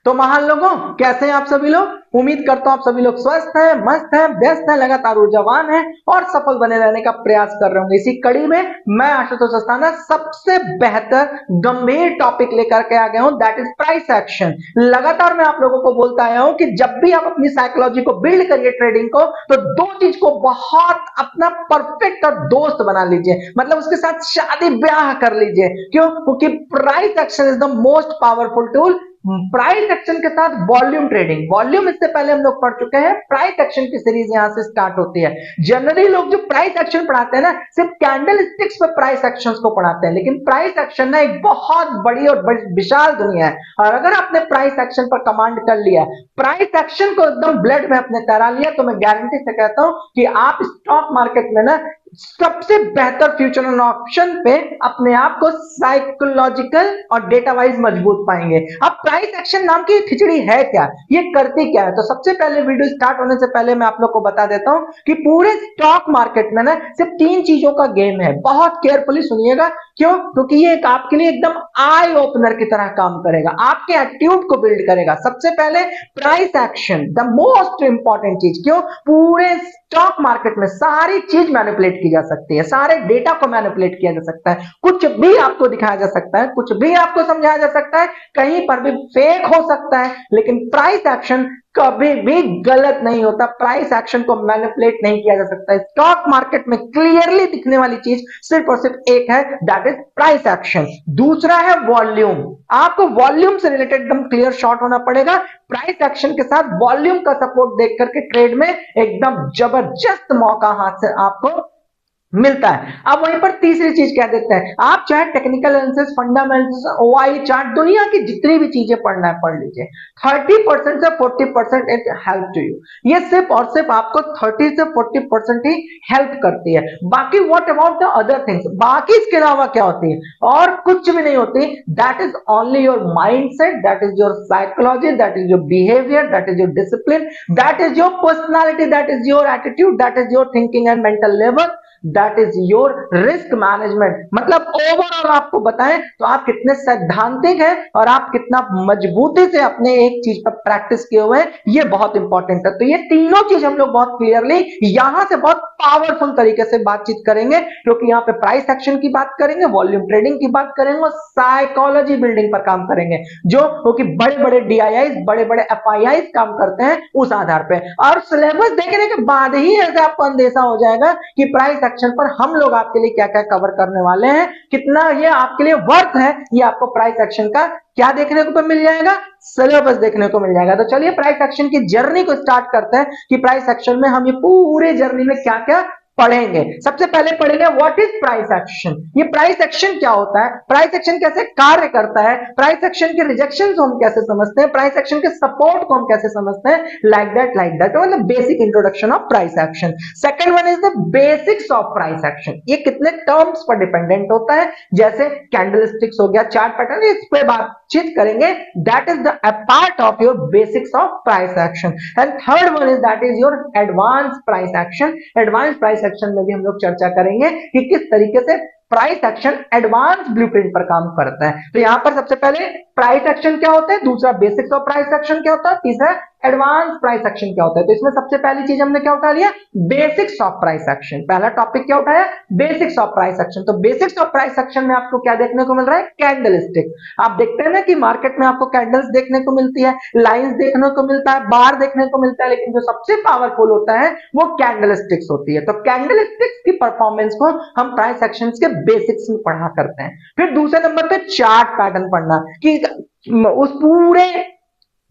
तो महान लोगों, कैसे हैं आप सभी लोग? उम्मीद करता हूं आप सभी लोग स्वस्थ हैं, मस्त हैं, व्यस्त हैं, लगातार ऊर्जावान हैं और सफल बने रहने का प्रयास कर रहे होंगे। इसी कड़ी में मैं आशुतोष अस्थाना सबसे बेहतर गंभीर टॉपिक लेकर के आ गया हूं, दैट इज प्राइस एक्शन। लगातार मैं आप लोगों को बोलता आया हूं कि जब भी आप अपनी साइकोलॉजी को बिल्ड करिए ट्रेडिंग को, तो दो चीज को बहुत अपना परफेक्ट और दोस्त बना लीजिए, मतलब उसके साथ शादी ब्याह कर लीजिए। क्यों? क्योंकि price action is the most powerful tool. Price action के साथ वॉल्यूम ट्रेडिंग, वॉल्यूम इससे पहले हम लोग पढ़ चुके हैं, प्राइस एक्शन की सीरीज यहां से स्टार्ट होती है। जनरली लोग जो प्राइस एक्शन पढ़ाते हैं ना, सिर्फ कैंडल स्टिक्स पे प्राइस एक्शंस को पढ़ाते हैं, लेकिन प्राइस एक्शन ना एक बहुत बड़ी और विशाल दुनिया है। और अगर आपने प्राइस एक्शन पर कमांड कर लिया, प्राइस एक्शन को एकदम ब्लड में अपने तैरा लिया, तो मैं गारंटी से कहता हूं कि आप स्टॉक मार्केट में ना सबसे बेहतर फ्यूचर एंड ऑप्शन पे अपने आप को साइकोलॉजिकल और डेटा वाइज मजबूत पाएंगे। अब प्राइस एक्शन नाम की खिचड़ी है क्या, ये करती क्या है? तो सबसे पहले वीडियो स्टार्ट होने से पहले मैं आप लोग को बता देता हूं कि पूरे स्टॉक मार्केट में ना सिर्फ तीन चीजों का गेम है। बहुत केयरफुली सुनिएगा। क्यों? क्योंकि ये एक आपके लिए एकदम आई ओपनर की तरह काम करेगा, आपके एटीट्यूड को बिल्ड करेगा। सबसे पहले price action, the most important चीज। क्यों? पूरे स्टॉक मार्केट में सारी चीज मैनिपुलेट की जा सकती है, सारे डेटा को मैनिपुलेट किया जा सकता है, कुछ भी आपको दिखाया जा सकता है, कुछ भी आपको समझाया जा सकता है, कहीं पर भी फेक हो सकता है, लेकिन प्राइस एक्शन कभी भी गलत नहीं होता। प्राइस एक्शन को मैनिपुलेट नहीं किया जा सकता। स्टॉक मार्केट में क्लियरली दिखने वाली चीज सिर्फ और सिर्फ एक है, दैट इज प्राइस एक्शन। दूसरा है वॉल्यूम। आपको वॉल्यूम से रिलेटेड एकदम क्लियर शॉट होना पड़ेगा। प्राइस एक्शन के साथ वॉल्यूम का सपोर्ट देख करके ट्रेड में एकदम जबरदस्त मौका हाथ से आपको मिलता है। अब वहीं पर तीसरी चीज कह देते हैं, आप चाहे technical analysis, fundamentals, OI chart, दुनिया की जितनी भी चीजें पढ़ना है पढ़ लीजिए। 30% से 40% इट हेल्प टू यू। ये सिर्फ और सिर्फ आपको 30 से 40% ही हेल्प करती है। बाकी what about the other things, बाकी इसके अलावा क्या होती है? और कुछ भी नहीं होती। That is only your mindset, that is your psychology, that is your behaviour, that is your discipline, that is your personality, that is your attitude, that is your thinking and mental level, that is your risk management. मतलब overall आपको बताएं तो आप कितने सैद्धांतिक हैं और आप कितना मजबूती से अपने एक चीज पर प्रैक्टिस किए हुए हैं, ये बहुत इंपॉर्टेंट है। तो ये तीनों चीज हम लोग बहुत क्लियरली यहां से बहुत पावरफुल तरीके से बातचीत करेंगे, क्योंकि यहां पे प्राइस एक्शन की बात करेंगे, वॉल्यूम ट्रेडिंग की बात करेंगे और साइकोलॉजी बिल्डिंग पर काम करेंगे, जो क्योंकि बड़े बड़े डीआईआई, बड़े बड़े एफआईआई काम करते हैं उस आधार पर। और सिलेबस देखने के बाद ही ऐसे आपको अंदेशा हो जाएगा कि प्राइस एक्शन पर हम लोग आपके लिए क्या क्या कवर करने वाले हैं, कितना ये आपके लिए वर्थ है, ये आपको प्राइस एक्शन का क्या देखने को मिल जाएगा, सिलेबस देखने को मिल जाएगा। तो चलिए प्राइस एक्शन की जर्नी को स्टार्ट करते हैं कि प्राइस एक्शन में हम ये पूरे जर्नी में क्या क्या पढ़ेंगे। सबसे पहले पढ़ेंगे व्हाट इज प्राइस एक्शन। ये प्राइस एक्शन क्या होता है, प्राइस एक्शन कैसे कार्य करता है, प्राइस एक्शन के रिजेक्शन को हम कैसे समझते हैं, प्राइस एक्शन के सपोर्ट को हम कैसे समझते हैं, लाइक दैट मतलब basic introduction of price action. Second one is the basics of price action. ये कितने टर्म्स पर डिपेंडेंट होता है, जैसे कैंडलस्टिक्स हो गया, चार्ट पैटर्न, इस पे बातचीत करेंगे। That is the part of your basics of price action. And third one is that is your advance price action. Advance price action में भी हम लोग चर्चा करेंगे कि किस तरीके से प्राइस एक्शन एडवांस ब्लूप्रिंट पर काम करता है। तो यहां पर सबसे पहले प्राइस एक्शन क्या होता है, दूसरा बेसिक्स ऑफ प्राइस एक्शन क्या होता है, तीसरा एडवांस प्राइस एक्शन क्या होता है। तो इसमें सबसे पहली चीज हमने क्या उठा लिया, बेसिक्स ऑफ प्राइस एक्शन। पहला टॉपिक क्या उठाया, बेसिक्स ऑफ प्राइस एक्शन। तो बेसिक्स ऑफ प्राइस एक्शन में आपको क्या देखने को मिल रहा है, कैंडलस्टिक। आप देखते हैं ना कि मार्केट में आपको कैंडल्स देखने को मिलती है, लाइंस देखने को मिलता है, बार देखने को मिलता है, लेकिन जो सबसे पावरफुल होता है वो कैंडलस्टिक्स होती है। तो कैंडलस्टिक्स की परफॉर्मेंस को हम प्राइस एक्शन के बेसिक्स में पढ़ा करते हैं। फिर दूसरे नंबर पे चार्ट पैटर्न पढ़ना, कि उस पूरे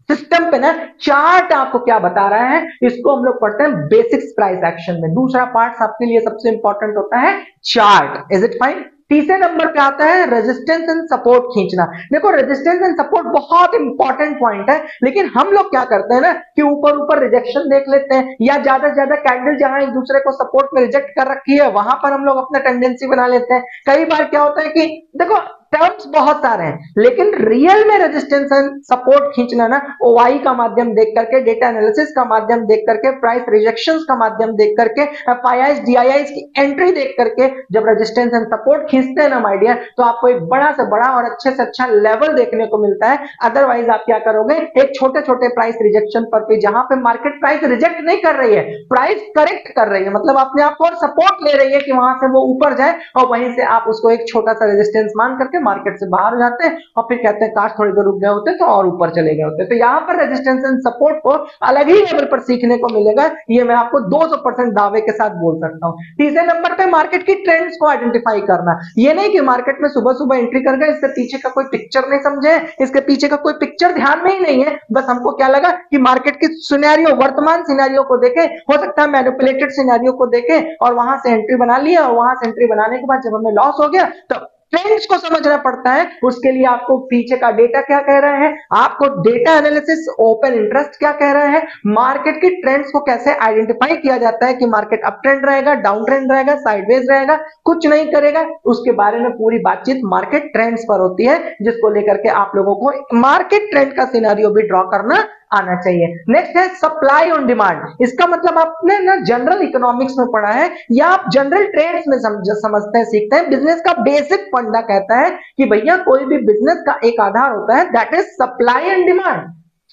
सिस्टम पे ना चार्ट आपको क्या बता रहा है, इसको हम लोग पढ़ते हैं बेसिक्स प्राइस एक्शन में। दूसरा पार्ट आपके लिए सबसे इंपॉर्टेंट होता है चार्ट। Is it fine? तीसरे नंबर पे आता है रेजिस्टेंस एंड सपोर्ट खींचना। देखो रेजिस्टेंस एंड सपोर्ट बहुत इंपॉर्टेंट पॉइंट है, लेकिन हम लोग क्या करते हैं ना कि ऊपर ऊपर रिजेक्शन देख लेते हैं, या ज्यादा से ज्यादा कैंडल जहां एक दूसरे को सपोर्ट में रिजेक्ट कर रखी है वहां पर हम लोग अपना टेंडेंसी बना लेते हैं। कई बार क्या होता है कि देखो टर्म्स बहुत सारे हैं, लेकिन रियल में रेजिस्टेंस एंड सपोर्ट खींचना ना ओआई का माध्यम देख करके, डेटा एनालिसिस का माध्यम देख करके, प्राइस रिजेक्शंस का माध्यम देख करके, एफआईआईस डीआईआईस की एंट्री देख करके जब रेजिस्टेंस एंड सपोर्ट खींचते हैं ना माय डियर, तो आपको एक बड़ा से बड़ा और अच्छे से अच्छा लेवल देखने को मिलता है। अदरवाइज आप क्या करोगे, एक छोटे छोटे प्राइस रिजेक्शन पर भी, जहां पे मार्केट प्राइस रिजेक्ट नहीं कर रही है, प्राइस करेक्ट कर रही है, मतलब अपने आप को और सपोर्ट ले रही है कि वहां से वो ऊपर जाए, और वहीं से आप उसको एक छोटा सा रेजिस्टेंस मान करके मार्केट से बाहर हो जाते हैं और फिर कहते हैं काश थोड़ी देर रुक गए होते तो और ऊपर चले गए होते। तो यहाँ पर रेजिस्टेंस एंड सपोर्ट को अलग ही लेवल पर सीखने को मिलेगा, ये मैं आपको 200% दावे के साथ बोल सकता हूँ। तीसरे नंबर पे मार्केट की ट्रेंड्स को आइडेंटिफाई करना। ये नहीं कि मार्केट में सुबह सुबह एंट्री कर गए, इससे पीछे का कोई पिक्चर नहीं समझे, इसके पीछे का कोई पिक्चर ध्यान में ही नहीं है, बस हमको क्या लगा कि मार्केट की सिनेरियो, वर्तमान सिनेरियो को देखे, हो सकता है मैनिपुलेटेड सिनेरियो को देखे और वहां से एंट्री बना लिया, और वहां से एंट्री बनाने के बाद जब हमें लॉस हो गया तो ट्रेंड्स को समझना पड़ता है। उसके लिए आपको पीछे का डेटा क्या कह रहा है, आपको डेटा एनालिसिस, ओपन इंटरेस्ट क्या कह रहा है, मार्केट की ट्रेंड्स को कैसे आइडेंटिफाई किया जाता है कि मार्केट अप ट्रेंड रहेगा, डाउन ट्रेंड रहेगा, साइडवेज रहेगा, कुछ नहीं करेगा, उसके बारे में पूरी बातचीत मार्केट ट्रेंड्स पर होती है, जिसको लेकर के आप लोगों को मार्केट ट्रेंड का सिनेरियो भी ड्रॉ करना आना चाहिए। नेक्स्ट है सप्लाई ऑन डिमांड। इसका मतलब आपने ना जनरल इकोनॉमिक्स में पढ़ा है या आप जनरल ट्रेड्स में समझते हैं, सीखते हैं। बिजनेस का बेसिक फंडा कहता है कि भैया कोई भी बिजनेस का एक आधार होता है, that is supply and demand.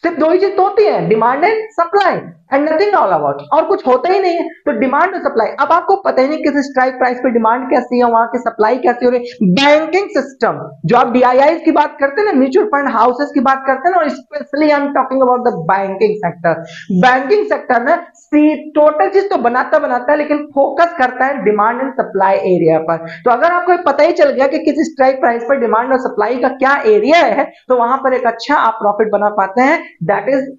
सिर्फ दो ही चीज तो होती है, demand and supply, and nothing all about, और कुछ होता ही नहीं है। तो डिमांड और सप्लाई, अब आपको पता ही नहीं किस स्ट्राइक प्राइस पे डिमांड कैसी है, वहां की सप्लाई कैसी हो रही है। बैंकिंग सिस्टम, जो आप डीआईआई की बात करते हैं ना, म्यूचुअल फंड हाउसेस की बात करते हैं ना, और specially I am talking about the banking sector. Banking sector में टोटल चीज तो बनाता है, लेकिन फोकस करता है डिमांड एंड सप्लाई एरिया पर। तो अगर आपको पता ही चल गया कि किस स्ट्राइक प्राइस पर डिमांड और सप्लाई का क्या एरिया है, तो वहां पर एक अच्छा आप प्रॉफिट बना पाते हैं। That is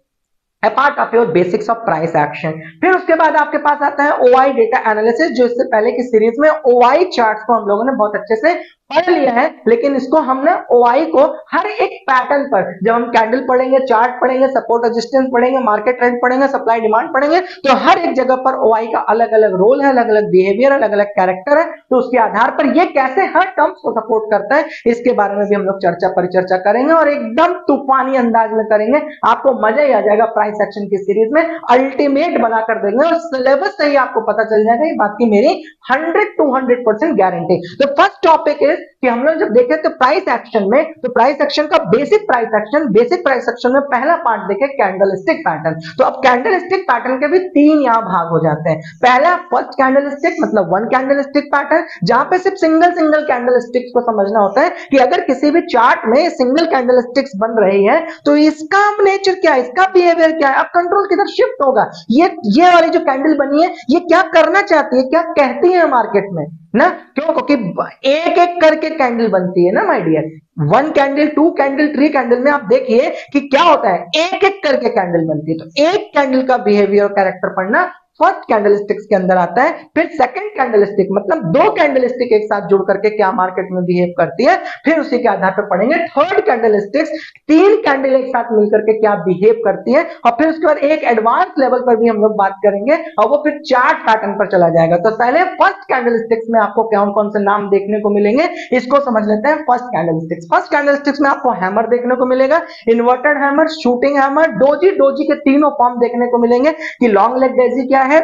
a part of your basics of price action। फिर उसके बाद आपके पास आता है OI डेटा एनालिसिस, जो इससे पहले की सीरीज में OI चार्ट्स को हम लोगों ने बहुत अच्छे से पढ़ लिया है, लेकिन इसको हम ना OI को हर एक पैटर्न पर, जब हम कैंडल पढ़ेंगे, चार्ट पढ़ेंगे, सपोर्ट रेजिस्टेंस पढ़ेंगे, मार्केट ट्रेंड पढ़ेंगे, सप्लाई डिमांड पढ़ेंगे, तो हर एक जगह पर OI का अलग अलग रोल है, अलग अलग बिहेवियर, अलग अलग कैरेक्टर है। तो उसके आधार पर ये कैसे हर टर्म्स को सपोर्ट करता है, इसके बारे में भी हम लोग परिचर्चा करेंगे, और एकदम तूफानी अंदाज में करेंगे। आपको मजा ही आ जाएगा। प्राइस एक्शन की सीरीज में अल्टीमेट बनाकर देंगे, और सिलेबस से ही आपको पता चल जाएगा, ये बात की मेरी 100 to 100% गारंटी। तो फर्स्ट टॉपिक इज कि हम लोग जब देखे तो प्राइस एक्शन में, तो प्राइस एक्शन का बेसिक प्राइस एक्शन में पहला पार्ट देखे कैंडलस्टिक पैटर्न। तो अब कैंडलस्टिक पैटर्न के भी 3 यहां भाग हो जाते हैं। पहला फर्स्ट कैंडलस्टिक, मतलब वन कैंडलस्टिक पैटर्न, जहां पे सिर्फ सिंगल कैंडलस्टिक्स को समझना होता है कि अगर किसी भी चार्ट में सिंगल कैंडलस्टिक्स बन रही है तो इसका नेचर क्या है, इसका बिहेवियर क्या है, अब कंट्रोल किधर शिफ्ट होगा, ये वाली जो कैंडल बनी है ये क्या करना चाहती है, क्या कहती है मार्केट में ना। क्यों? क्योंकि एक एक करके कैंडल बनती है ना my dear. 1 candle, 2 candle, 3 candle में आप देखिए कि क्या होता है, एक एक करके कैंडल बनती है। तो एक कैंडल का बिहेवियर, कैरेक्टर पढ़ना फर्स्ट कैंडलस्टिक्स के अंदर आता है। फिर सेकंड कैंडलस्टिक, मतलब 2 कैंडलस्टिक एक साथ जुड़ करके क्या मार्केट में बिहेव करती है, फिर उसी के आधार पर पढ़ेंगे थर्ड कैंडलस्टिक्स, 3 कैंडल एक साथ मिलकर के क्या बिहेव करती है, और फिर उसके बाद एक एडवांस लेवल पर भी हम लोग बात करेंगे, और वो फिर चार्ट पैटर्न पर चला जाएगा। तो पहले फर्स्ट कैंडलस्टिक्स में आपको कौन कौन से नाम देखने को मिलेंगे, इसको समझ लेते हैं। फर्स्ट कैंडलस्टिक्स में आपको हैमर देखने को मिलेगा, inverted hammer, shooting hammer, doji के तीनों फॉर्म देखने को मिलेंगे कि लॉन्ग लेग डेजी क्या है,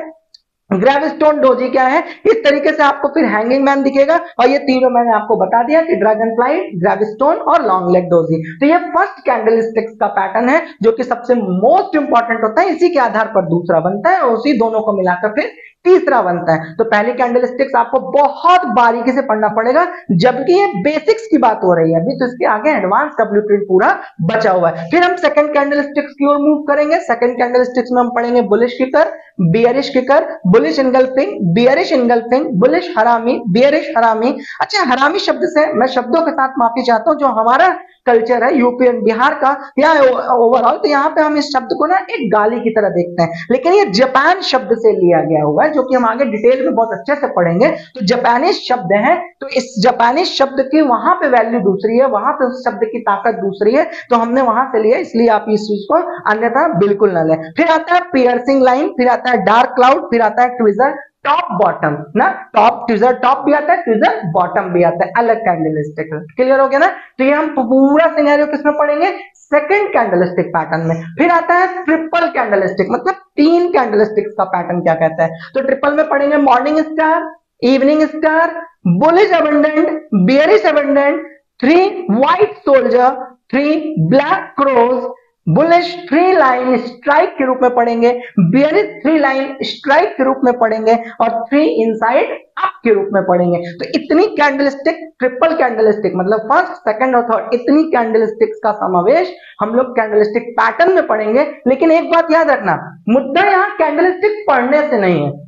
ग्रेविस्टोन डोजी क्या है। इस तरीके से आपको फिर हैंगिंग मैन दिखेगा, और ये तीनों मैंने आपको बता दिया कि ड्रैगन फ्लाई, ग्रेविस्टोन और लॉन्ग लेग डोजी। तो ये फर्स्ट कैंडलस्टिक्स का पैटर्न है जो कि सबसे मोस्ट इंपॉर्टेंट होता है। इसी के आधार पर दूसरा बनता है, और उसी दोनों को मिलाकर फिर तीसरा बनता है। तो पहली कैंडलस्टिक्स आपको बहुत बारीकी से पढ़ना पड़ेगा, जबकि ये बेसिक्स की बात हो रही है अभी, तो इसके आगे एडवांस का ब्लूप्रिंट पूरा बचा हुआ है। फिर हम सेकंड कैंडलस्टिक्स की ओर मूव करेंगे। सेकंड कैंडलस्टिक्स में हम पढ़ेंगे bullish kicker, bearish kicker, bullish engulfing, bearish engulfing, bullish हरामी, बियरिश हरामी। अच्छा, हरामी शब्द से मैं शब्दों के साथ माफी चाहता हूं, जो हमारा कल्चर है यूपी एंड बिहार का या ओवरऑल, तो यहाँ पे हम इस शब्द को ना एक गाली की तरह देखते हैं, लेकिन ये जापान शब्द से लिया गया हुआ है, जो कि हम आगे डिटेल में बहुत अच्छे से पढ़ेंगे। तो जापानीज शब्द है, तो इस जापानीज शब्द की वहां पे वैल्यू दूसरी है, वहां पे उस शब्द की ताकत दूसरी है, तो हमने वहां से लिया, इसलिए आप इस चीज को अन्यथा बिल्कुल ना लें। फिर आता है पियर्सिंग लाइन, फिर आता है डार्क क्लाउड, फिर आता है ट्विजर। टॉप बॉटम ना, टॉप ट्विजर टॉप भी आता है, ट्विजर बॉटम भी आता है, अलग कैंडलस्टिक। क्लियर हो गया ना। तो ये हम पूरा सिनेरियो किसमें पढ़ेंगे, सेकंड कैंडलस्टिक पैटर्न में। फिर आता है ट्रिपल कैंडलस्टिक, मतलब तीन कैंडलस्टिक्स का पैटर्न क्या कहता है। तो ट्रिपल में पढ़ेंगे morning star, evening star, bullish abandoned, bearish abandoned, three white soldier, three black crows, bullish three line strike के रूप में पढ़ेंगे, बियरिश थ्री लाइन स्ट्राइक के रूप में पढ़ेंगे, और थ्री इनसाइड अप के रूप में पढ़ेंगे। तो इतनी कैंडलस्टिक, ट्रिपल कैंडलस्टिक मतलब फर्स्ट सेकंड और थर्ड, इतनी कैंडलस्टिक्स का समावेश हम लोग कैंडलस्टिक पैटर्न में पढ़ेंगे। लेकिन एक बात याद रखना, मुद्दा यहां कैंडलस्टिक पढ़ने से नहीं है।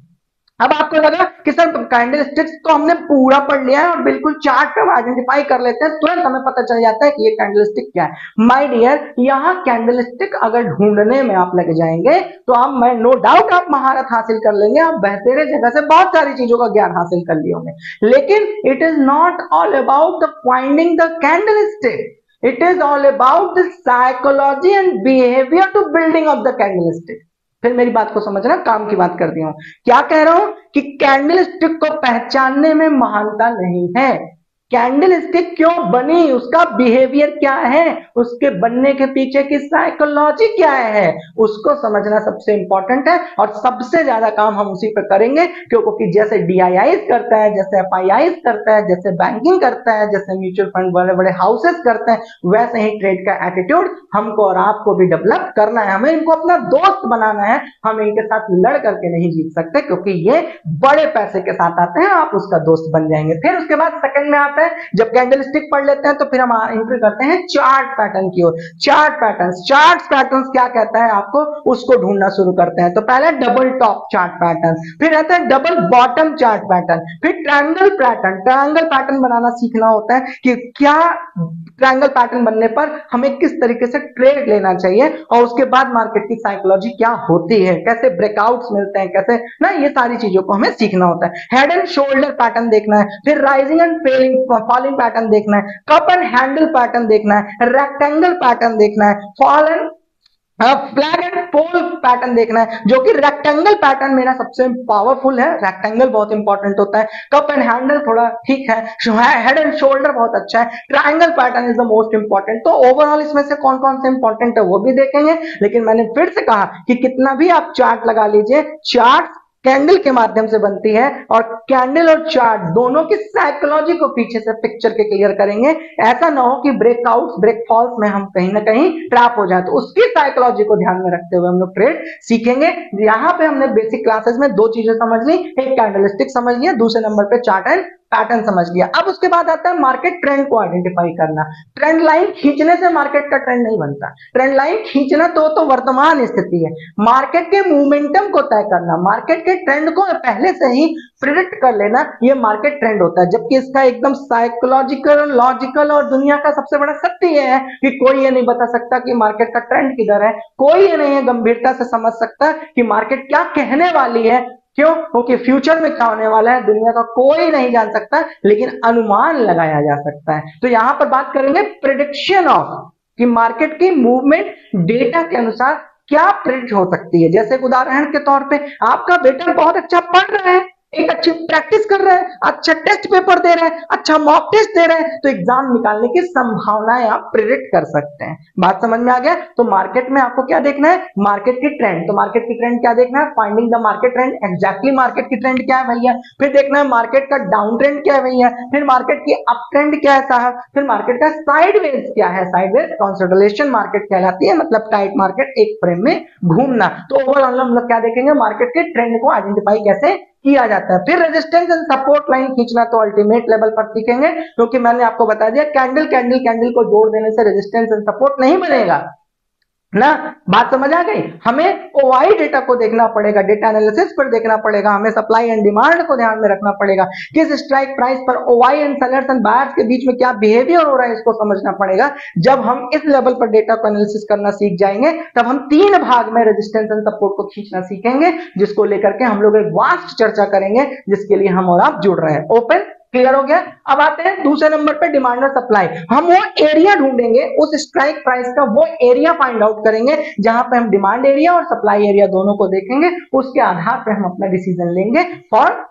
अब आपको लगा कि सर कैंडलस्टिक्स तो हमने पूरा पढ़ लिया है और बिल्कुल चार्ट पे आइडेंटिफाई कर लेते हैं, तुरंत हमें पता चल जाता है कि ये कैंडलस्टिक क्या है। माय डियर, यहाँ कैंडलस्टिक अगर ढूंढने में आप लग जाएंगे तो आप, मैं नो डाउट आप महारत हासिल कर लेंगे, आप बेहतरीन जगह से बहुत सारी चीजों का ज्ञान हासिल कर लिए होंगे। लेकिन it is not all about the finding the candlestick, it is all about the psychology and behaviour to building of the candlestick. फिर मेरी बात को समझना, काम की बात कर दी हूं। क्या कह रहा हूं कि कैंडलस्टिक को पहचानने में महानता नहीं है, कैंडलस्टिक क्यों बनी, उसका बिहेवियर क्या है, उसके बनने के पीछे की साइकोलॉजी क्या है, उसको समझना सबसे इंपॉर्टेंट है। और सबसे ज्यादा काम हम उसी पे करेंगे, क्योंकि जैसे डीआईआईज करता है, जैसे एफआईआईज करता है, जैसे बैंकिंग करता है, जैसे म्यूचुअल फंड बड़े बड़े हाउसेस करते हैं, वैसे ही ट्रेड का एटीट्यूड हमको और आपको भी डेवलप करना है। हमें इनको अपना दोस्त बनाना है, हम इनके साथ लड़ करके नहीं जीत सकते, क्योंकि ये बड़े पैसे के साथ आते हैं, आप उसका दोस्त बन जाएंगे। फिर उसके बाद सेकंड में आता है, जब कैंडलस्टिक पढ़ लेते हैं तो फिर हम एंट्री करते हैं चार्ट पैटर्न की ओर। चार्ट पैटर्न्स, चार्ट पैटर्न्स क्या कहता है आपको, उसको ढूंढना शुरू करते हैं। तो पहले डबल टॉप चार्ट पैटर्न, फिर आता है डबल बॉटम चार्ट पैटर्न, फिर ट्रायंगल पैटर्न। ट्रायंगल पैटर्न बनाना सीखना होता है कि क्या ट्रायंगल पैटर्न बनने पर हमें किस तरीके से ट्रेड लेना चाहिए, और उसके बाद मार्केट की साइकोलॉजी क्या होती है, कैसे ब्रेकआउट्स मिलते हैं, कैसे ना, ये सारी चीजों को हमें सीखना होता है। हेड एंड शोल्डर पैटर्न देखना है, फिर राइजिंग एंड फॉलिंग पैटर्न देखना है, कप एंड हैंडल पैटर्न देखना है, रेक्टेंगल पैटर्न देखना है, fall and flag and pole pattern देखना है, जो कि रेक्टेंगल पैटर्न मेरा सबसे पावरफुल है। रेक्टेंगल बहुत इंपॉर्टेंट होता है, कप एंड हैंडल थोड़ा ठीक है, हेड एंड शोल्डर बहुत अच्छा है, triangle pattern is the most important. तो ओवरऑल इसमें से कौन कौन से इंपॉर्टेंट है वो भी देखेंगे। लेकिन मैंने फिर से कहा कि कितना भी आप चार्ट लगा लीजिए, चार्ट कैंडल के माध्यम से बनती है, और कैंडल और चार्ट दोनों की साइकोलॉजी को पीछे से पिक्चर के क्लियर करेंगे। ऐसा ना हो कि ब्रेकआउट्स ब्रेकफॉल्स में हम कहीं ना कहीं ट्रैप हो जाए, तो उसकी साइकोलॉजी को ध्यान में रखते हुए हम लोग ट्रेड सीखेंगे। यहाँ पे हमने बेसिक क्लासेस में दो चीजें समझ ली, एक कैंडलस्टिक समझ लिया, दूसरे नंबर पे चार्ट एंड पैटर्न समझ लिया। अब उसके बाद आता है मार्केट ट्रेंड को आइडेंटिफाई करना। ट्रेंड लाइन खींचने से मार्केट का ट्रेंड नहीं बनता, ट्रेंड लाइन खींचना तो वर्तमान स्थिति है, मार्केट के मोमेंटम को तय करना, मार्केट के ट्रेंड को पहले से ही प्रिडिक्ट कर लेना, ये मार्केट ट्रेंड होता है। जबकि इसका एकदम साइकोलॉजिकल, लॉजिकल और दुनिया का सबसे बड़ा सत्य यह है कि कोई ये नहीं बता सकता कि मार्केट का ट्रेंड किधर है, कोई ये नहीं है गंभीरता से समझ सकता कि मार्केट क्या कहने वाली है। क्यों? क्योंकि फ्यूचर में क्या होने वाला है दुनिया का कोई नहीं जान सकता, लेकिन अनुमान लगाया जा सकता है। तो यहां पर बात करेंगे प्रिडिक्शन ऑफ, कि मार्केट की मूवमेंट डेटा के अनुसार क्या प्रिडिक्ट हो सकती है। जैसे उदाहरण के तौर पे आपका बेटा बहुत अच्छा पढ़ रहा है, एक अच्छी प्रैक्टिस कर रहा है, अच्छा टेस्ट पेपर दे रहा है, अच्छा मॉक टेस्ट दे रहा है, तो एग्जाम निकालने की संभावनाएं आप प्रिडिक्ट कर सकते हैं। बात समझ में आ गया? तो मार्केट में आपको क्या देखना है, मार्केट की ट्रेंड। तो मार्केट की ट्रेंड क्या देखना है, finding the market trend, exactly market की ट्रेंड क्या है भैया। फिर देखना है मार्केट का डाउन ट्रेंड क्या है भैया, फिर मार्केट की अप ट्रेंड क्या है साहब, फिर मार्केट का साइडवेज क्या है, साइडवेज कंसोलिडेशन मार्केट कहलाती है, मतलब टाइट मार्केट एक फ्रेम में घूमना। तो ओवरऑल हम लोग क्या देखेंगे, मार्केट के ट्रेंड को आइडेंटिफाई कैसे किया जाता है। फिर रेजिस्टेंस एंड सपोर्ट लाइन खींचना तो अल्टीमेट लेवल पर सीखेंगे, क्योंकि मैंने आपको बता दिया कैंडल कैंडल कैंडल को जोड़ देने से रेजिस्टेंस एंड सपोर्ट नहीं बनेगा ना। बात समझ आ गई? हमें ओआई डेटा को देखना पड़ेगा, डेटा एनालिसिस पर देखना पड़ेगा, हमें सप्लाई एंड डिमांड को ध्यान में रखना पड़ेगा, किस स्ट्राइक प्राइस पर OI and sellers and buyers के बीच में क्या बिहेवियर हो रहा है इसको समझना पड़ेगा। जब हम इस लेवल पर डेटा को एनालिसिस करना सीख जाएंगे, तब हम तीन भाग में रेजिस्टेंस एंड सपोर्ट को खींचना सीखेंगे, जिसको लेकर के हम लोग एक वास्ट चर्चा करेंगे, जिसके लिए हम और आप जुड़ रहे हैं। ओपन क्लियर हो गया। अब आते हैं दूसरे नंबर पे डिमांड और सप्लाई। हम वो एरिया ढूंढेंगे, उस स्ट्राइक प्राइस का वो एरिया फाइंड आउट करेंगे जहां पे हम डिमांड एरिया और सप्लाई एरिया दोनों को देखेंगे, उसके आधार पे हम अपना डिसीजन लेंगे फॉर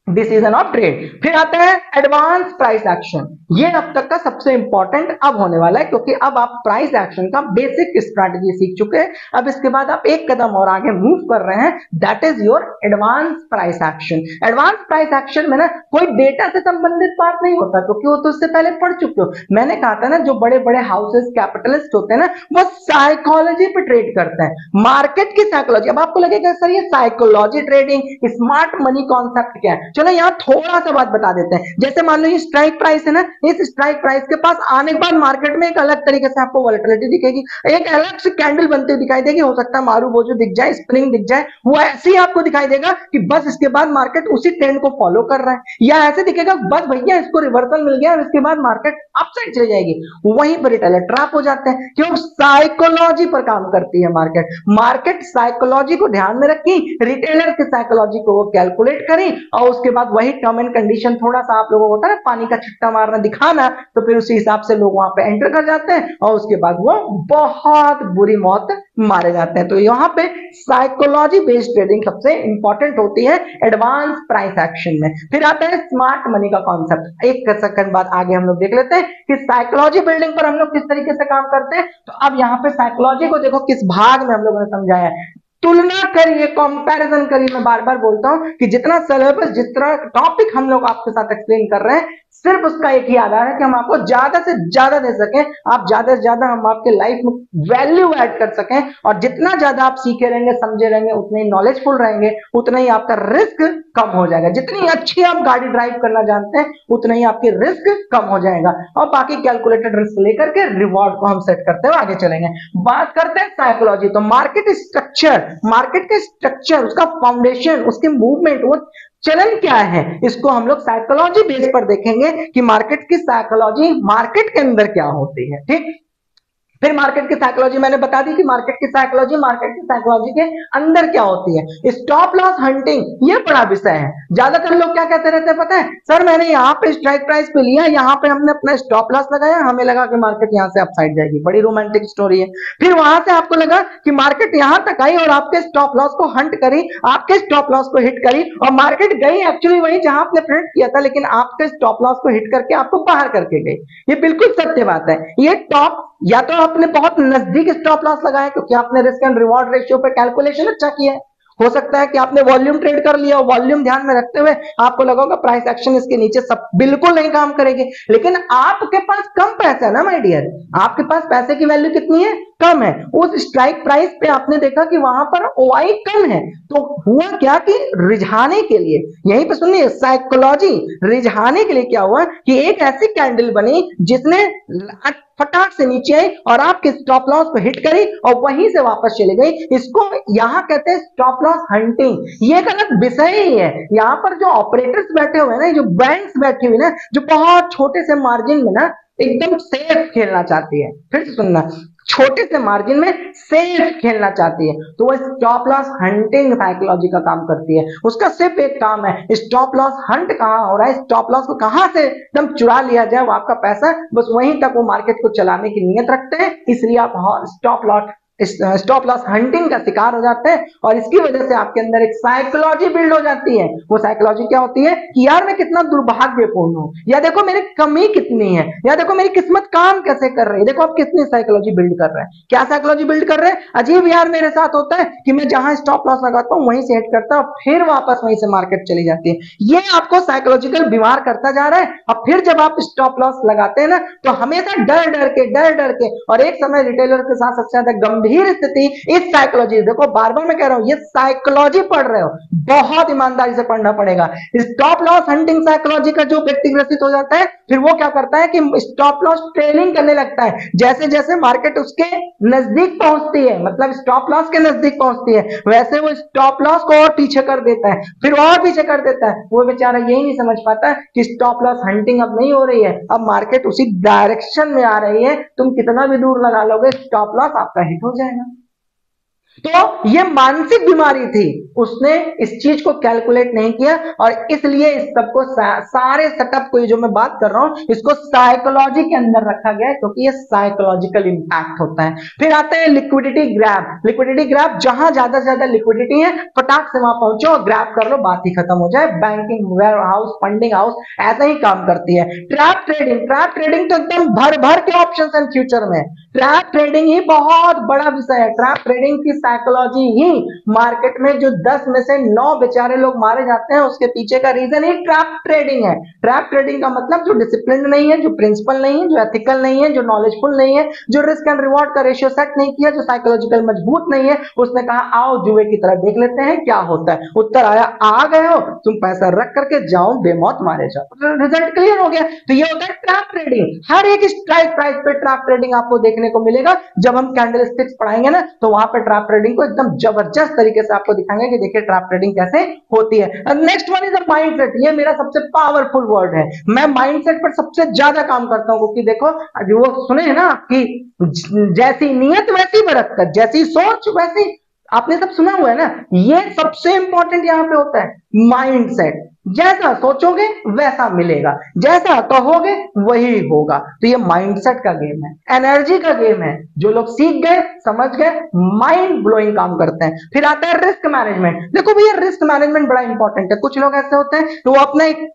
डिसीजन ऑफ ट्रेड। फिर आता है एडवांस प्राइस एक्शन। ये अब तक का सबसे इंपॉर्टेंट अब होने वाला है, क्योंकि अब आप प्राइस एक्शन का बेसिक स्ट्रैटेजी सीख चुके हैं। अब इसके बाद आप एक कदम और आगे मूव कर रहे हैं, that is your advance price action. Advance price action में ना कोई डेटा से संबंधित बात नहीं होता, क्योंकि वो तो उससे पहले पढ़ चुके हो। मैंने कहा था ना, जो बड़े बड़े हाउसेस कैपिटलिस्ट होते हैं ना, वो साइकोलॉजी पे ट्रेड करते हैं, मार्केट की साइकोलॉजी। अब आपको लगेगा सर ये psychology trading, smart money concept क्या है? चलो यहाँ थोड़ा सा बात बता देते हैं। जैसे मान लो ये स्ट्राइक प्राइस है ना, इस स्ट्राइक प्राइस के पास आने के बाद मार्केट में एक अलग तरीके से आपको वोलेटिलिटी दिखेगी, एक अलग से कैंडल बनती हुई दिखाई देगी। हो सकता है मारू बोझू दिख जाए, स्प्रिंग दिख जाए, वो ऐसे ही आपको दिखाई देगा कि बस इसके बाद मार्केट उसी ट्रेंड को फॉलो कर रहा है, या ऐसे दिखेगा बस भैया इसको रिवर्सल मिल गया और इसके बाद मार्केट अपसाइड चली जाएगी। वहीं पर रिटेलर ट्रैप हो जाते हैं, क्यों? साइकोलॉजी पर काम करती है मार्केट। मार्केट साइकोलॉजी को ध्यान में रखी, रिटेलर की साइकोलॉजी को वो कैलकुलेट करी, और उसके बाद वही टर्म एंड कंडीशन थोड़ा सा आप लोगों को होता है पानी का छिट्टा मारना दिखाना, तो फिर उसी हिसाब से लोग वहां पे एंटर कर जाते हैं और उसके बाद वो बहुत बुरी मौत मारे जाते हैं। तो यहाँ पे साइकोलॉजी बेस्ड ट्रेडिंग सबसे इंपॉर्टेंट होती है एडवांस प्राइस एक्शन में। फिर आता है स्मार्ट मनी का कॉन्सेप्ट। एक सेकंड बाद आगे हम लोग देख लेते हैं कि साइकोलॉजी बिल्डिंग पर हम लोग किस तरीके से काम करते हैं। तो अब यहाँ पे साइकोलॉजी को देखो किस भाग में हम लोगों ने समझाया है। तुलना करिए, कंपैरिजन करिए। मैं बार बार बोलता हूं कि जितना सिलेबस, जितना टॉपिक हम लोग आपके साथ एक्सप्लेन कर रहे हैं, सिर्फ उसका एक ही आधार है कि हम आपको ज्यादा से ज्यादा दे सकें, आप ज्यादा से ज्यादा हम आपके लाइफ में वैल्यू ऐड कर सकें। और जितना ज्यादा आप सीखे रहेंगे, समझे रहेंगे, उतने ही नॉलेजफुल रहेंगे, उतना ही आपका रिस्क कम हो जाएगा। जितनी अच्छी आप गाड़ी ड्राइव करना जानते हैं, उतना ही आपके रिस्क कम हो जाएगा। और बाकी कैलकुलेटेड रिस्क लेकर के रिवॉर्ड को हम सेट करते हुए आगे चलेंगे। बात करते हैं साइकोलॉजी। तो मार्केट स्ट्रक्चर, मार्केट के स्ट्रक्चर, उसका फाउंडेशन, उसके मूवमेंट, वो चलन क्या है, इसको हम लोग साइकोलॉजी बेस पर देखेंगे कि मार्केट की साइकोलॉजी मार्केट के अंदर क्या होती है। ठीक, फिर मार्केट की साइकोलॉजी मैंने बता दी कि मार्केट की साइकोलॉजी के अंदर क्या होती है। स्टॉप लॉस हंटिंग, ये बड़ा विषय है। ज्यादातर लोग क्या कहते रहते हैं पता है, सर मैंने यहाँ पे स्ट्राइक प्राइस पे लिया, यहाँ पे हमने अपना स्टॉप लॉस लगाया, हमें लगा कि मार्केट यहाँ से अपसाइड जाएगी। बड़ी रोमांटिक स्टोरी है। फिर वहां से आपको लगा कि मार्केट यहाँ तक आई और आपके स्टॉप लॉस को हंट करी, आपके स्टॉप लॉस को हिट करी, और मार्केट गई एक्चुअली वही जहां आपने प्रिडिक्ट किया था, लेकिन आपके स्टॉप लॉस को हिट करके आपको बाहर करके गई। ये बिल्कुल सत्य बात है। ये टॉप, या तो आपने बहुत नजदीक स्टॉप लॉस लगाया क्योंकि आपने रिस्क एंड रिवॉर्ड रेशियो पे कैलकुलेशन अच्छा किया है। हो सकता है कि आपने वॉल्यूम ट्रेड कर लिया, वॉल्यूम ध्यान में रखते हुए आपको लगा होगा प्राइस एक्शन इसके नीचे सब बिल्कुल नहीं काम करेगी, लेकिन आपके पास कम पैसा है ना माय डियर, आपके पास पैसे की वैल्यू कितनी है, कम है। उस स्ट्राइक प्राइस पे आपने देखा कि वहां पर ओआई कम है, तो हुआ क्या कि रिझाने के लिए, यहीं पे सुनिए साइकोलॉजी, रिझाने के लिए क्या हुआ कि एक ऐसी कैंडल बनी जिसने फटाक से नीचे आई और आपके स्टॉप लॉस को हिट करी और वहीं से वापस चली गई। इसको यहां कहते हैं स्टॉप लॉस हंटिंग। ये एक अलग विषय ही है। यहां पर जो ऑपरेटर्स बैठे हुए हैं ना, जो बैंक्स बैठी हुई ना, जो बहुत छोटे से मार्जिन में ना एकदम सेफ खेलना चाहती है, फिर से सुनना, छोटे से मार्जिन में सेफ खेलना चाहती है, तो वो स्टॉप लॉस हंटिंग साइकोलॉजी का काम करती है। उसका सिर्फ एक काम है, स्टॉप लॉस हंट कहां हो रहा है, स्टॉप लॉस को कहां से एकदम चुरा लिया जाए वो आपका पैसा, बस वहीं तक वो मार्केट को चलाने की नीयत रखते हैं। इसलिए आप स्टॉप लॉस हंटिंग का शिकार हो जाते हैं और इसकी वजह से आपके अंदर एक साइकोलॉजी बिल्ड हो जाती है। वो साइकोलॉजी क्या होती है कि यार मैं कितना दुर्भाग्यपूर्ण हूं, या देखो मेरी कमी कितनी है, या देखो मेरी किस्मत काम कैसे कर रही है। देखो आप कितनी साइकोलॉजी बिल्ड कर रहे हैं, क्या साइकोलॉजी बिल्ड कर रहे हैं। अजीब यार मेरे साथ होता है कि मैं जहां स्टॉप लॉस लगाता हूं वहीं से हिट करता हूं, फिर वापस वहीं से मार्केट चली जाती है। ये आपको साइकोलॉजिकल बीमार करता जा रहा है। और फिर जब आप स्टॉप लॉस लगाते हैं ना, तो हमेशा डर डर के, और एक समय रिटेलर के साथ सबसे ज्यादा गंभीर स्थिति इस साइकोलॉजी, देखो बार बार मैं कह रहा हूं ये साइकोलॉजी पढ़ रहे हो, बहुत ईमानदारी से पढ़ना पड़ेगा। स्टॉप लॉस हंटिंग साइकोलॉजी का जो व्यक्ति ग्रसित हो जाता है, फिर वो क्या करता है कि स्टॉप लॉस ट्रेलिंग करने लगता है। जैसे जैसे मार्केट उसके नजदीक पहुंचती है, मतलब स्टॉप लॉस के नजदीक पहुंचती है, वैसे वो स्टॉप लॉस को और पीछे कर देता है, फिर और पीछे कर देता है। वो बेचारा यही नहीं समझ पाता कि स्टॉप लॉस हंटिंग अब नहीं हो रही है, अब मार्केट उसी डायरेक्शन में आ रही है, तुम कितना भी दूर लगा लोगे स्टॉप लॉस आपका हिट हो जाएगा। तो ये मानसिक बीमारी थी, उसने इस चीज को कैलकुलेट नहीं किया और इसलिए इस सबको सारे सेटअप को, ये जो मैं बात कर रहा हूं, इसको साइकोलॉजी के अंदर रखा गया है क्योंकि ये साइकोलॉजिकल इंपैक्ट होता है। फिर आते हैं लिक्विडिटी ग्रैब। लिक्विडिटी ग्रैब, जहां ज्यादा से ज्यादा लिक्विडिटी है फटाक से वहां पहुंचो और ग्रैब कर लो, बात ही खत्म हो जाए। Banking, warehouse, funding house ऐसा ही काम करती है। ट्रैप ट्रेडिंग, ट्रैप ट्रेडिंग तो एकदम भर भर के ऑप्शन है फ्यूचर में। ट्रैप ट्रेडिंग ही बहुत बड़ा विषय है। ट्रैप ट्रेडिंग की साइकोलॉजी ही मार्केट में जो 10 में से 9 बेचारे लोग मारे जाते हैं, उसके पीछे का रीजन ही ट्रैप ट्रेडिंग है। ट्रैप ट्रेडिंग का मतलब जो डिसिप्लिन नहीं है, जो प्रिंसिपल नहीं है, जो एथिकल नहीं है, जो नॉलेजफुल नहीं है, जो रिस्क एंड रिवॉर्ड का रेशियो सेट नहीं किया, जो साइकोलॉजिकल मजबूत नहीं है, उसने कहा आओ जुए की तरह देख लेते हैं क्या होता है। उत्तर आया, आ गए हो तुम, पैसा रख करके जाओ, बेमौत मारे जाओ। रिजल्ट क्लियर हो गया। तो ये होता है ट्रैप ट्रेडिंग। हर एक स्ट्राइक प्राइस पे ट्रैप ट्रेडिंग आपको देखने को मिलेगा। जब हम कैंडलस्टिक्स पढ़ाएंगे ना, तो वहां पे ट्रैप ट्रेडिंग को एकदम जबरदस्त तरीके से आपको दिखाएंगे कि देखिए ट्रैप ट्रेडिंग कैसे होती है। Next one is mindset. ये मेरा सबसे पावरफुल वर्ड है। मैं माइंडसेट पर सबसे ज्यादा काम करता हूं क्योंकि देखो, वो सुने ना कि जैसी नीयत वैसी बरकत, जैसी सोच वैसी, आपने सब सुना हुआ है ना। ये सबसे इंपॉर्टेंट यहां पे होता है माइंडसेट। जैसा सोचोगे वैसा मिलेगा, जैसा कहोगे वही होगा। तो ये माइंडसेट का गेम है, एनर्जी का गेम है। जो लोग सीख गए, समझ गए, माइंड ब्लोइंग काम करते हैं। फिर आता है रिस्क मैनेजमेंट। देखो भैया, रिस्क मैनेजमेंट बड़ा इंपॉर्टेंट है। कुछ लोग ऐसे होते हैं तो वो अपना एक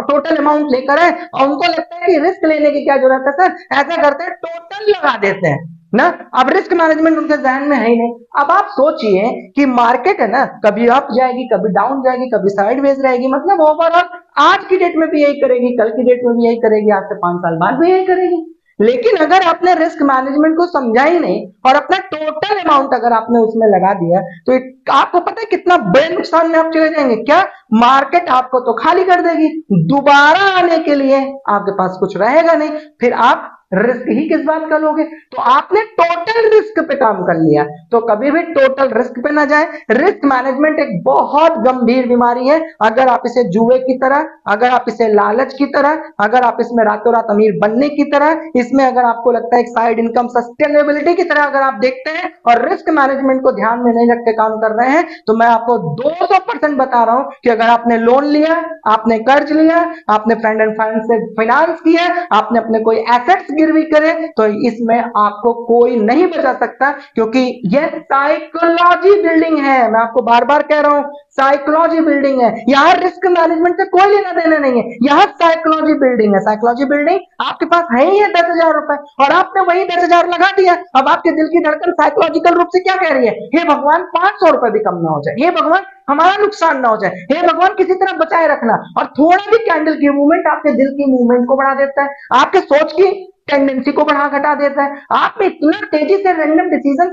टोटल अमाउंट लेकर आए और उनको लगता है कि रिस्क लेने की क्या जरूरत है सर, ऐसा करते हैं टोटल लगा देते हैं ना। अब रिस्क मैनेजमेंट उनके जहन में है ही नहीं। अब आप सोचिए कि मार्केट है ना, कभी अप जाएगी, कभी डाउन जाएगी, कभी साइडवेज रहेगी, मतलब ओवरऑल आज की डेट में भी यही करेगी, कल की डेट में भी यही करेगी, आज से 5 साल बाद भी यही करेगी। लेकिन अगर आपने रिस्क मैनेजमेंट को समझा ही नहीं और अपना टोटल अमाउंट अगर आपने उसमें लगा दिया, तो आपको पता है कितना बड़े नुकसान में आप चले जाएंगे। क्या मार्केट आपको तो खाली कर देगी, दोबारा आने के लिए आपके पास कुछ रहेगा नहीं, फिर आप रिस्क ही किस बात का लोगे। तो आपने टोटल रिस्क पे काम कर लिया, तो कभी भी टोटल रिस्क पे ना जाए। रिस्क मैनेजमेंट एक बहुत गंभीर बीमारी है। अगर आप इसे जुए की तरह, अगर आप इसे लालच की तरह, अगर आप इसमें रातों रात अमीर बनने की तरह, इसमें अगर आपको लगता है एक साइड इनकम सस्टेनेबिलिटी की तरह अगर आप देखते हैं और रिस्क मैनेजमेंट को ध्यान में नहीं रख के काम कर रहे हैं, तो मैं आपको 200% बता रहा हूं कि अगर आपने लोन लिया, आपने कर्ज लिया, आपने फ्रेंड एंड फाइनेंस से फाइनेंस किया, आपने अपने कोई एसेट्स गिरवी करे, तो इसमें आपको कोई नहीं बचा सकता, क्योंकि यह साइकोलॉजी बिल्डिंग है। मैं आपको बार बार कह रहा हूं, साइकोलॉजी बिल्डिंग है। यहां रिस्क मैनेजमेंट से कोई लेना देना नहीं है, यहां साइकोलॉजी बिल्डिंग है। साइकोलॉजी बिल्डिंग आपके पास है ही है 10,000 रुपए और आपने वही 10,000 लगा दिया। अब आपके दिल की धड़कन साइकोलॉजिकल रूप से क्या कह रही है, हे भगवान 500 रुपए भी कम ना हो जाए, हे भगवान हमारा नुकसान ना हो जाए, हे भगवान किसी तरह बचाए रखना। और थोड़ा भी कैंडल की मूवमेंट आपके दिल की मूवमेंट को बढ़ा देता है, आपके सोच की टेंडेंसी को बढ़ा घटा देता है। आप में इतना तेजी से रैंडम डिसीजन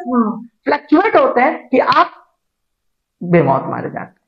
फ्लक्चुएट होते हैं कि आप बेमौत मारे जाते हैं।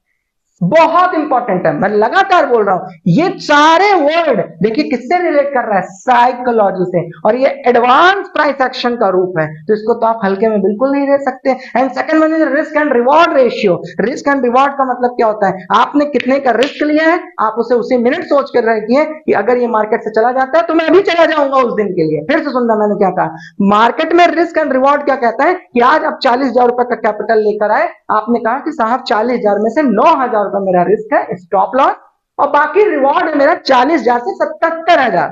बहुत इंपॉर्टेंट है, मैं लगातार बोल रहा हूं। ये सारे वर्ड देखिए किससे रिलेट कर रहा है, साइकोलॉजी से। और ये एडवांस प्राइस एक्शन का रूप है, तो इसको तो आप हल्के में बिल्कुल नहीं ले सकते। And second one is risk and reward ratio. Risk and reward का मतलब क्या होता है, आपने कितने का रिस्क लिया है, आप उसे उसी मिनट सोच कर रखिए कि अगर ये मार्केट से चला जाता है तो मैं अभी चला जाऊंगा उस दिन के लिए। फिर से सुनना मैंने क्या कहा, मार्केट में रिस्क एंड रिवॉर्ड क्या कहता है कि आज आप 40,000 रुपए का कैपिटल लेकर आए, आपने कहा कि साहब 40,000 में से 9,000 रुपए मेरा रिस्क है, स्टॉप लॉस, और बाकी रिवॉर्ड है मेरा 40,000 से 77,000,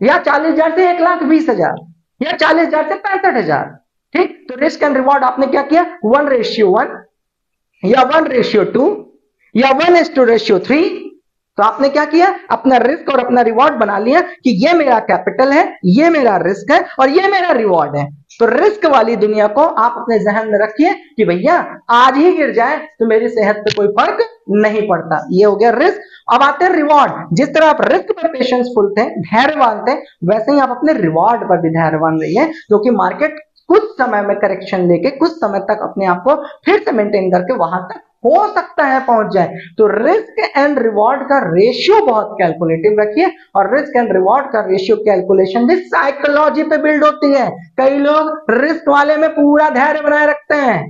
या 40,000 से 1,20,000, या 40,000 से 65,000। ठीक, तो रिस्क एंड रिवॉर्ड आपने क्या किया, 1:1 या 1:2 या 1:3। तो आपने क्या किया, अपना रिस्क और अपना रिवॉर्ड बना लिया कि ये मेरा कैपिटल है, ये मेरा रिस्क है और ये मेरा रिवॉर्ड है। तो रिस्क वाली दुनिया को आप अपने जहन में रखिए कि भैया आज ही गिर जाए तो मेरी सेहत पे कोई फर्क नहीं पड़ता। ये हो गया रिस्क। अब आते हैं रिवॉर्ड। जिस तरह आप रिस्क पर पेशेंसफुल थे, धैर्यवान थे, वैसे ही आप अपने रिवॉर्ड पर भी धैर्यवान रहिए, क्योंकि मार्केट कुछ समय में करेक्शन लेके कुछ समय तक अपने आप को फिर से मेंटेन करके वहां तक हो सकता है पहुंच जाए। तो रिस्क एंड रिवॉर्ड का रेशियो बहुत कैलकुलेटिव रखिए, और रिस्क एंड रिवॉर्ड का रेशियो कैलकुलेशन भी साइकोलॉजी पे बिल्ड होती है। कई लोग रिस्क वाले में पूरा धैर्य बनाए रखते हैं,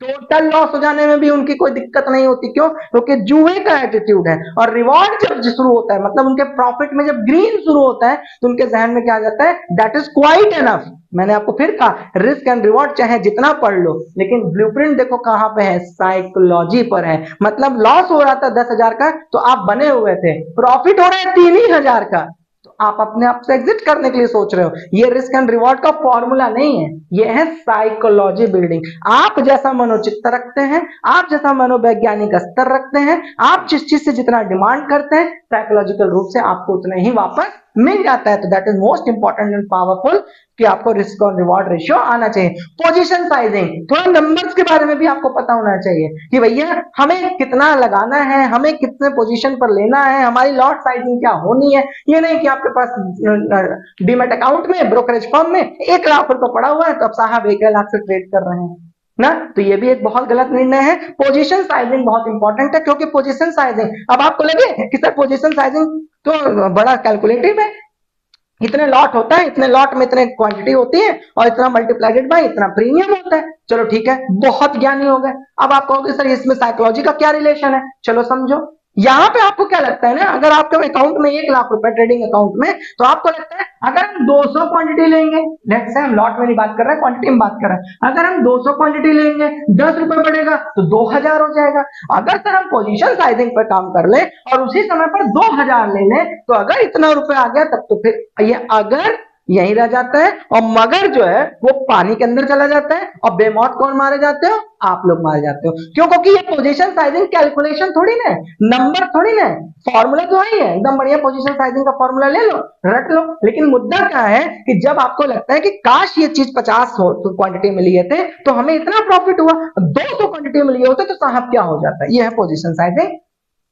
टोटल लॉस हो जाने में भी उनकी कोई दिक्कत नहीं होती। क्यों? क्योंकि जुए का एटीट्यूड है। और रिवॉर्ड जब शुरू होता है, मतलब उनके प्रॉफिट में जब ग्रीन शुरू होता है, तो उनके जहन में क्या आ जाता है, दैट इज क्वाइट एनफ, मैंने आपको फिर कहा रिस्क एंड रिवॉर्ड चाहे जितना पढ़ लो, लेकिन ब्लूप्रिंट देखो कहां पे है, साइकोलॉजी पर है। मतलब लॉस हो रहा था 10,000 का तो आप बने हुए थे, प्रॉफिट हो रहा है 3,000 का तो आप अपने आप से एग्जिट करने के लिए सोच रहे हो। ये रिस्क एंड रिवॉर्ड का फॉर्मूला नहीं है, ये है साइकोलॉजी बिल्डिंग। आप जैसा मनोचित्त रखते हैं, आप जैसा मनोवैज्ञानिक स्तर रखते हैं, आप जिस चीज से जितना डिमांड करते हैं साइकोलॉजिकल रूप से आपको उतना ही वापस मिल जाता है। तो that is most important and powerful कि आपको रिस्क और रिवॉर्ड रेशियो आना चाहिए। पोजीशन साइजिंग, थोड़ा नंबर्स के बारे में भी आपको पता होना चाहिए कि भैया हमें कितना लगाना है, हमें कितने पोजीशन पर लेना है, हमारी लॉट साइजिंग क्या होनी है। ये नहीं कि आपके पास डीमेट अकाउंट में, ब्रोकरेज फर्म में 1 लाख रुपए पड़ा हुआ है तो अब साहब 1 लाख से ट्रेड कर रहे हैं ना, तो ये भी एक बहुत गलत निर्णय है। पोजीशन साइजिंग बहुत इंपॉर्टेंट है, क्योंकि पोजीशन साइजिंग, अब आपको लगे कि सर पोजीशन साइजिंग तो बड़ा कैलकुलेटिव है, इतने लॉट होता है, इतने लॉट में इतने क्वांटिटी होती है और इतना मल्टीप्लाइडेड बाय इतना प्रीमियम होता है, चलो ठीक है, बहुत ज्ञानी हो गए। अब आप कहोगे सर इसमें साइकोलॉजी का क्या रिलेशन है, चलो समझो। यहां पे आपको क्या लगता है ना, अगर आपके अकाउंट में 1 लाख रुपए ट्रेडिंग अकाउंट में, तो आपको लगता है अगर हम 200 क्वांटिटी लेंगे, लेट्स से हम लॉट में नहीं बात कर रहे हैं, क्वांटिटी में बात कर रहे हैं, अगर हम 200 क्वांटिटी लेंगे 10 रुपए पड़ेगा तो 2,000 हो जाएगा। अगर सर हम पोजीशन साइजिंग पर काम कर ले और उसी समय पर 2,000 ले लें तो अगर इतना रुपए आ गया तब तो फिर ये अगर यहीं रह जाता है और मगर जो है वो पानी के अंदर चला जाता है और बेमौत कौन मारे जाते हो, आप लोग मारे जाते हो। क्यों? क्योंकि ये पोजीशन साइजिंग कैलकुलेशन थोड़ी ना है, नंबर थोड़ी ना है, फॉर्मूला तो है, एकदम बढ़िया पोजीशन साइजिंग का फॉर्मूला ले लो, रट लो। लेकिन मुद्दा क्या है कि जब आपको लगता है कि काश ये चीज 50 क्वांटिटी में लिए थे तो हमें इतना प्रॉफिट हुआ, 200 क्वांटिटी में लिए होते तो साहब क्या हो जाता है। ये है पोजीशन साइजिंग।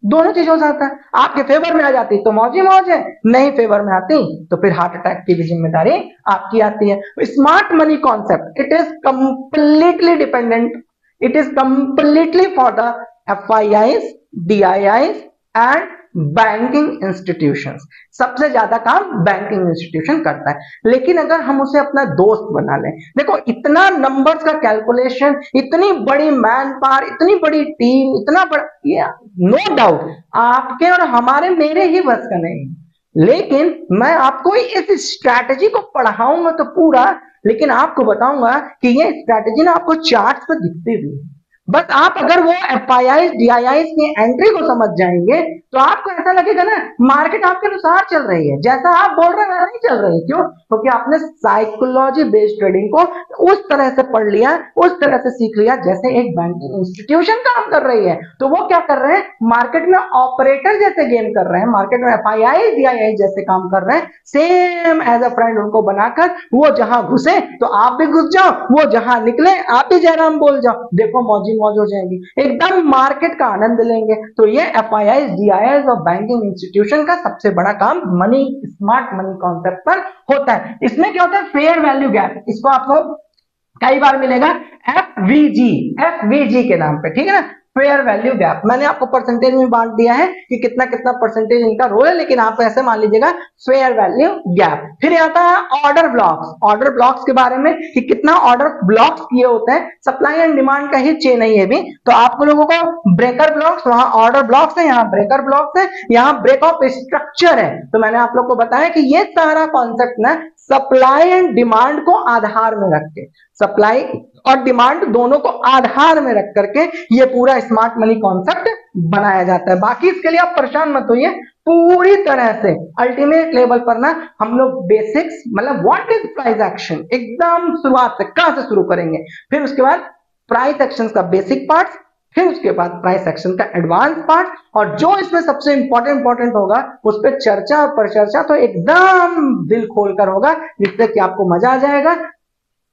दोनों चीज हो जाता है, आपके फेवर में आ जाती तो मौज ही मौज है, नहीं फेवर में आती तो फिर हार्ट अटैक की भी जिम्मेदारी आपकी आती है। Smart money concept, it is completely dependent, it is completely for the FIIs, DIIs and banking institutions. सबसे ज्यादा काम बैंकिंग इंस्टीट्यूशन करता है। लेकिन अगर हम उसे अपना दोस्त बना लें, देखो इतना नंबर्स का कैलकुलेशन, इतनी बड़ी मैन पावर, इतनी बड़ी टीम, इतना बड़ा, नो डाउट आपके और हमारे मेरे ही बस का नहीं, लेकिन मैं आपको इस स्ट्रैटेजी को पढ़ाऊंगा तो पूरा, लेकिन आपको बताऊंगा कि ये स्ट्रैटेजी ना आपको चार्ट पर दिखती भी, बस आप अगर वो FIIs DIIs की एंट्री को समझ जाएंगे तो आपको ऐसा लगेगा ना मार्केट आपके अनुसार चल रही है, जैसा आप बोल रहे हैं वैसा नहीं चल रही है। क्यों? क्योंकि आपने साइकोलॉजी बेस्ड ट्रेडिंग को उस तरह से पढ़ लिया, उस तरह से सीख लिया जैसे एक बैंकिंग इंस्टीट्यूशन काम कर रही है। तो वो क्या कर रहे हैं, मार्केट में ऑपरेटर जैसे गेम कर रहे हैं, मार्केट में FIIs DIIs जैसे काम कर रहे हैं, सेम एज अ फ्रेंड उनको बनाकर वो जहां घुसे तो आप भी घुस जाओ, वो जहां निकले आप भी जयराम बोल जाओ, देखो मौजी मौज हो जाएगी, एकदम मार्केट का आनंद लेंगे। तो ये FIIs DIIs और बैंकिंग इंस्टीट्यूशन का सबसे बड़ा काम मनी, स्मार्ट मनी कॉन्सेप्ट पर होता है। इसमें क्या होता है, फेयर वैल्यू गैप, इसको आपको कई बार मिलेगा FVG के नाम पे, ठीक है ना, फेयर वैल्यू गैप। मैंने आपको परसेंटेज में बांट दिया है कि कितना कितना परसेंटेज इनका रोल है, लेकिन आप ऐसे मान लीजिएगा फेयर वैल्यू गैप। फिर आता है ऑर्डर ब्लॉक्स, ऑर्डर ब्लॉक्स के बारे में कि कितना ऑर्डर ब्लॉक्स किए होते हैं, सप्लाई एंड डिमांड का ही चेन है ये भी। तो आप लोगों को ब्रेकर ब्लॉक्स, वहां ऑर्डर ब्लॉक्स है, यहाँ ब्रेकर ब्लॉक्स है, यहाँ ब्रेक ऑफ स्ट्रक्चर है। तो मैंने आप लोग को बताया कि ये सारा कॉन्सेप्ट ना सप्लाई एंड डिमांड को आधार में रख के, सप्लाई और डिमांड दोनों को आधार में रख करके ये पूरा स्मार्ट मनी कॉन्सेप्ट बनाया जाता है। बाकी इसके लिए आप परेशान मत होइए, पूरी तरह से अल्टीमेट लेवल पर ना हम लोग बेसिक्स, मतलब व्हाट इज प्राइस एक्शन, एकदम शुरुआत से कहां से शुरू करेंगे, फिर उसके बाद प्राइस एक्शन का बेसिक पार्ट, फिर उसके बाद प्राइस एक्शन का एडवांस पार्ट, और जो इसमें सबसे इंपॉर्टेंट होगा उस पर चर्चा और परिचर्चा तो एकदम दिल खोलकर होगा, जिससे कि आपको मजा आ जाएगा।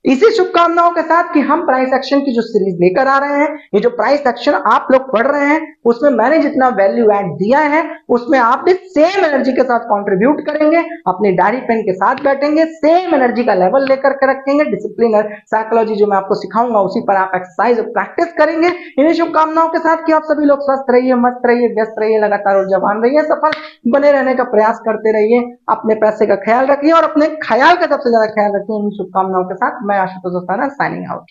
इसी शुभकामनाओं के साथ कि हम प्राइस एक्शन की जो सीरीज लेकर आ रहे हैं, ये जो प्राइस एक्शन आप लोग पढ़ रहे हैं उसमें मैंने जितना वैल्यू ऐड दिया है उसमें आप भी सेम एनर्जी के साथ कंट्रीब्यूट करेंगे, अपनी डायरी पेन के साथ बैठेंगे, सेम एनर्जी का लेवल लेकर के रखेंगे, डिसिप्लिन साइकोलॉजी जो मैं आपको सिखाऊंगा उसी पर आप एक्सरसाइज और प्रैक्टिस करेंगे। इन्हीं शुभकामनाओं के साथ कि आप सभी लोग स्वस्थ रहिए, मस्त रहिए, व्यस्त रहिए, लगातार ऊर्जावान रहिए, सफल बने रहने का प्रयास करते रहिए, अपने पैसे का ख्याल रखिए और अपने ख्याल का सबसे ज्यादा ख्याल रखिए। इन शुभकामनाओं के साथ मैं आशुतोष अस्थाना साइनिंग आउट।